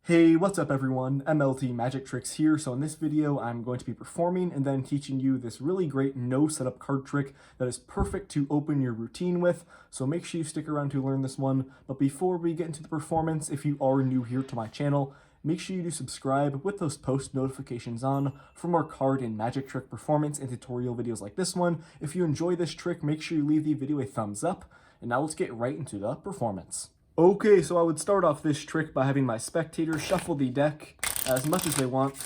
Hey, what's up everyone? MLT Magic Tricks here. So in this video, I'm going to be performing and then teaching you this really great no setup card trick that is perfect to open your routine with. So make sure you stick around to learn this one. But before we get into the performance, if you are new here to my channel, make sure you do subscribe with those post notifications on for more card and magic trick performance and tutorial videos like this one. If you enjoy this trick, make sure you leave the video a thumbs up. And now let's get right into the performance. Okay, so I would start off this trick by having my spectators shuffle the deck as much as they want.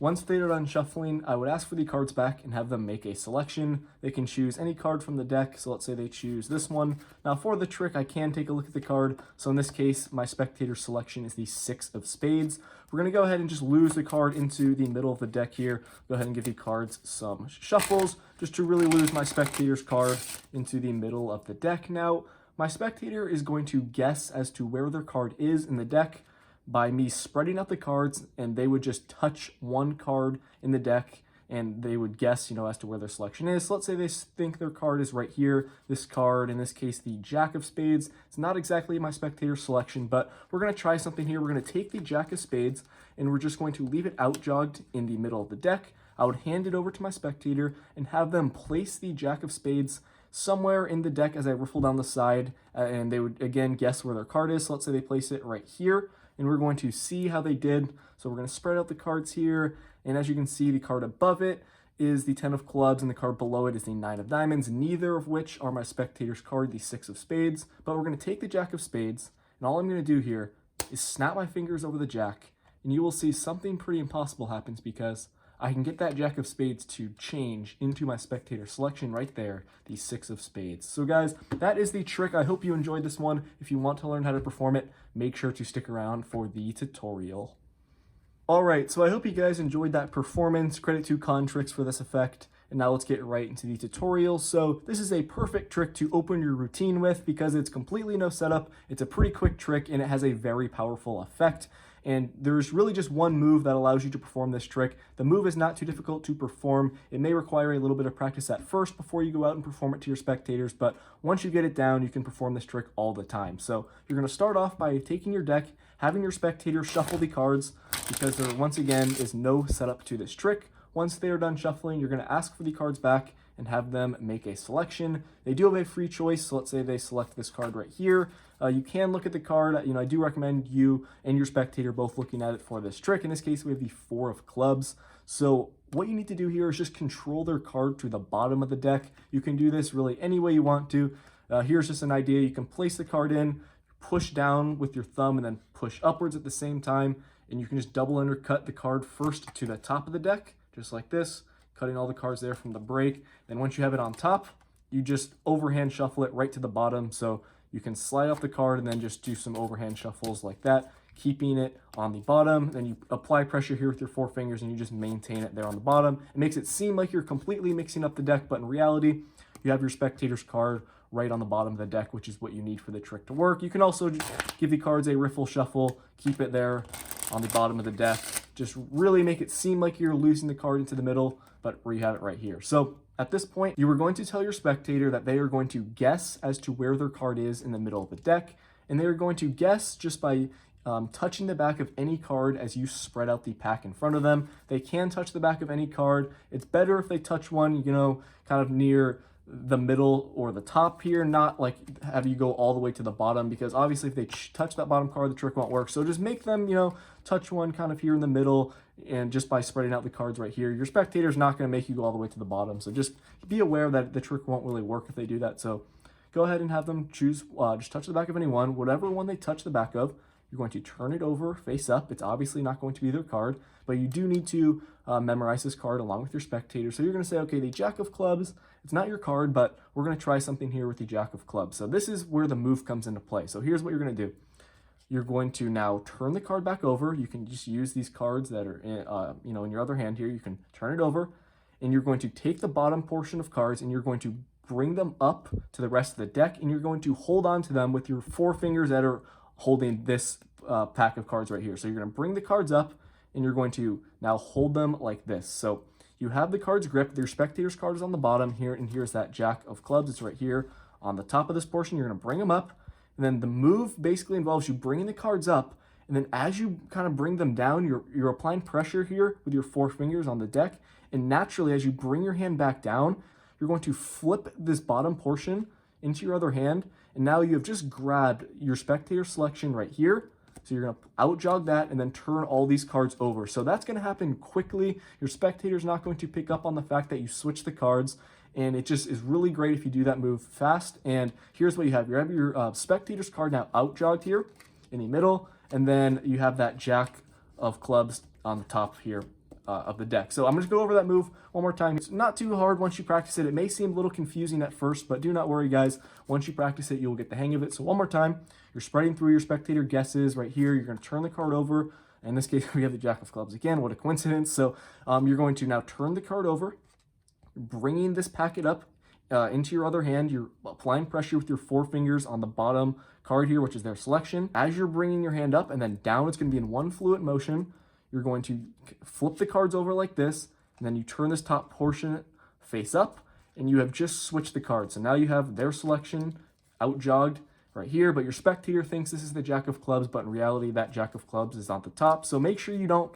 Once they are done shuffling, I would ask for the cards back and have them make a selection. They can choose any card from the deck, so let's say they choose this one. Now for the trick, I can take a look at the card. So in this case, my spectator selection is the 6 of spades. We're going to go ahead and just lose the card into the middle of the deck here. Go ahead and give the cards some shuffles, just to really lose my spectator's card into the middle of the deck. Now, my spectator is going to guess as to where their card is in the deck by me spreading out the cards, and they would just touch one card in the deck and they would guess, as to where their selection is. So let's say they think their card is right here. This card, in this case, the Jack of Spades. It's not exactly my spectator selection, but we're going to try something here. We're going to take the Jack of Spades and we're just going to leave it outjogged in the middle of the deck. I would hand it over to my spectator and have them place the Jack of Spades somewhere in the deck as I riffle down the side, and they would again guess where their card is. So let's say they place it right here, and we're going to see how they did. So we're going to spread out the cards here, and as you can see, the card above it is the 10 of clubs and the card below it is the 9 of diamonds, neither of which are my spectator's card, the 6 of spades. But we're going to take the Jack of Spades, and all I'm going to do here is snap my fingers over the Jack, and you will see something pretty impossible happens, because I can get that Jack of Spades to change into my spectator selection right there, the 6 of spades. So guys, that is the trick. I hope you enjoyed this one. If you want to learn how to perform it, make sure to stick around for the tutorial. Alright, so I hope you guys enjoyed that performance. Credit to Contrix for this effect. And now let's get right into the tutorial. So this is a perfect trick to open your routine with because it's completely no setup. It's a pretty quick trick and it has a very powerful effect. And there's really just one move that allows you to perform this trick. The move is not too difficult to perform. It may require a little bit of practice at first before you go out and perform it to your spectators, but once you get it down, you can perform this trick all the time. So you're going to start off by taking your deck, having your spectator shuffle the cards, because there once again is no setup to this trick. Once they are done shuffling, you're going to ask for the cards back and have them make a selection. They do have a free choice, so let's say they select this card right here. You can look at the card. I do recommend you and your spectator both looking at it for this trick. In this case, we have the 4 of clubs. So what you need to do here is just control their card to the bottom of the deck. You can do this really any way you want to. Here's just an idea. You can place the card in, push down with your thumb, and then push upwards at the same time. And you can just double undercut the card first to the top of the deck, just like this, cutting all the cards there from the break. Then once you have it on top, you just overhand shuffle it right to the bottom. So you can slide off the card and then just do some overhand shuffles like that, keeping it on the bottom. Then you apply pressure here with your 4 fingers and you just maintain it there on the bottom. It makes it seem like you're completely mixing up the deck, but in reality, you have your spectator's card right on the bottom of the deck, which is what you need for the trick to work. You can also just give the cards a riffle shuffle, keep it there on the bottom of the deck. Just really make it seem like you're losing the card into the middle, but where you have it right here. So at this point, you are going to tell your spectator that they are going to guess as to where their card is in the middle of the deck, and they are going to guess just by touching the back of any card as you spread out the pack in front of them. They can touch the back of any card. It's better if they touch one, kind of near the middle or the top here, not like have you go all the way to the bottom, because obviously if they touch that bottom card, the trick won't work. So just make them, touch one kind of here in the middle, and just by spreading out the cards right here, your spectator's not going to make you go all the way to the bottom. So just be aware that the trick won't really work if they do that. So go ahead and have them choose, just touch the back of any one. Whatever one they touch the back of, you're going to turn it over face up. It's obviously not going to be their card, but you do need to memorize this card along with your spectator. So you're going to say, okay, the Jack of Clubs, it's not your card, but we're going to try something here with the Jack of Clubs. So this is where the move comes into play. So here's what you're going to do. You're going to now turn the card back over. You can just use these cards that are in your other hand here. You can turn it over, and you're going to take the bottom portion of cards and you're going to bring them up to the rest of the deck, and you're going to hold on to them with your 4 fingers that are holding this pack of cards right here. So you're going to bring the cards up and you're going to now hold them like this. So you have the cards gripped. Your spectator's card is on the bottom here, and here's that Jack of Clubs. It's right here on the top of this portion. You're going to bring them up, and then the move basically involves you bringing the cards up And then as you kind of bring them down, you're applying pressure here with your 4 fingers on the deck. And naturally, as you bring your hand back down, you're going to flip this bottom portion into your other hand. And now you have just grabbed your spectator selection right here. So you're going to out jog that and then turn all these cards over. So that's going to happen quickly. Your spectator's not going to pick up on the fact that you switch the cards. And it just is really great if you do that move fast. And here's what you have. You have your spectator's card now out jogged here in the middle. And then you have that jack of clubs on the top here of the deck. So I'm going to go over that move one more time. It's not too hard once you practice it. It may seem a little confusing at first, but do not worry, guys. Once you practice it, you'll get the hang of it. So one more time, you're spreading through your spectator guesses right here. You're going to turn the card over. In this case, we have the jack of clubs again. What a coincidence. So you're going to now turn the card over, bringing this packet up into your other hand. You're applying pressure with your 4 fingers on the bottom card here, which is their selection. As you're bringing your hand up and then down, it's going to be in one fluid motion. You're going to flip the cards over like this, and then you turn this top portion face up, and you have just switched the cards. So now you have their selection out jogged right here, but your spectator thinks this is the jack of clubs, but in reality, that jack of clubs is on the top. So make sure you don't,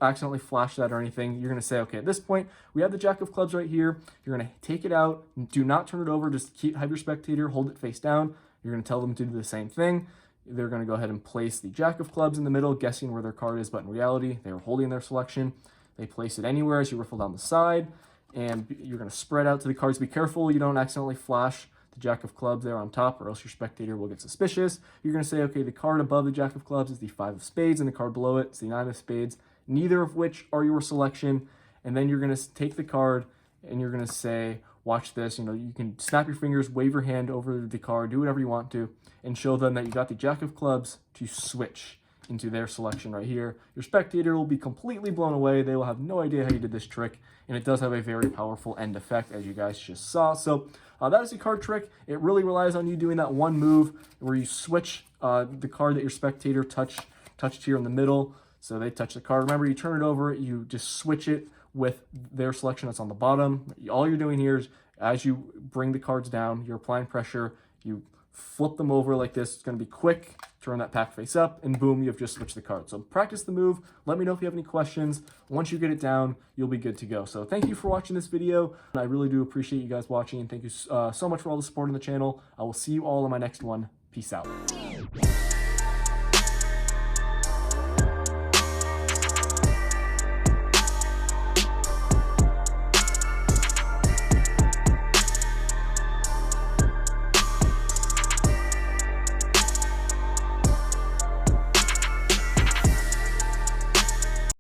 accidentally flash that or anything. You're going to say, okay, at this point, we have the jack of clubs right here. You're going to take it out. Do not turn it over. Just have your spectator hold it face down. You're going to tell them to do the same thing. They're going to go ahead and place the jack of clubs in the middle, guessing where their card is, but in reality, they were holding their selection. They place it anywhere as you riffle down the side, and you're going to spread out to the cards. Be careful you don't accidentally flash the jack of clubs there on top, or else your spectator will get suspicious. You're going to say, okay, the card above the jack of clubs is the 5 of spades, and the card below it is the 9 of spades, neither of which are your selection. And then you're going to take the card, and you're going to say, watch this. You can snap your fingers, wave your hand over the card, do whatever you want to, and show them that you got the jack of clubs to switch into their selection right here. Your spectator will be completely blown away. They will have no idea how you did this trick, and it does have a very powerful end effect, as you guys just saw. So that is a card trick. It really relies on you doing that one move where you switch the card that your spectator touched here in the middle. So they touch the card. Remember, you turn it over, you just switch it with their selection that's on the bottom. All you're doing here is, as you bring the cards down, you're applying pressure, you flip them over like this. It's going to be quick. Turn that pack face up, and boom, you've just switched the card. So practice the move. Let me know if you have any questions. Once you get it down, you'll be good to go. So thank you for watching this video. I really do appreciate you guys watching, and thank you so much for all the support on the channel. I will see you all in my next one. Peace out.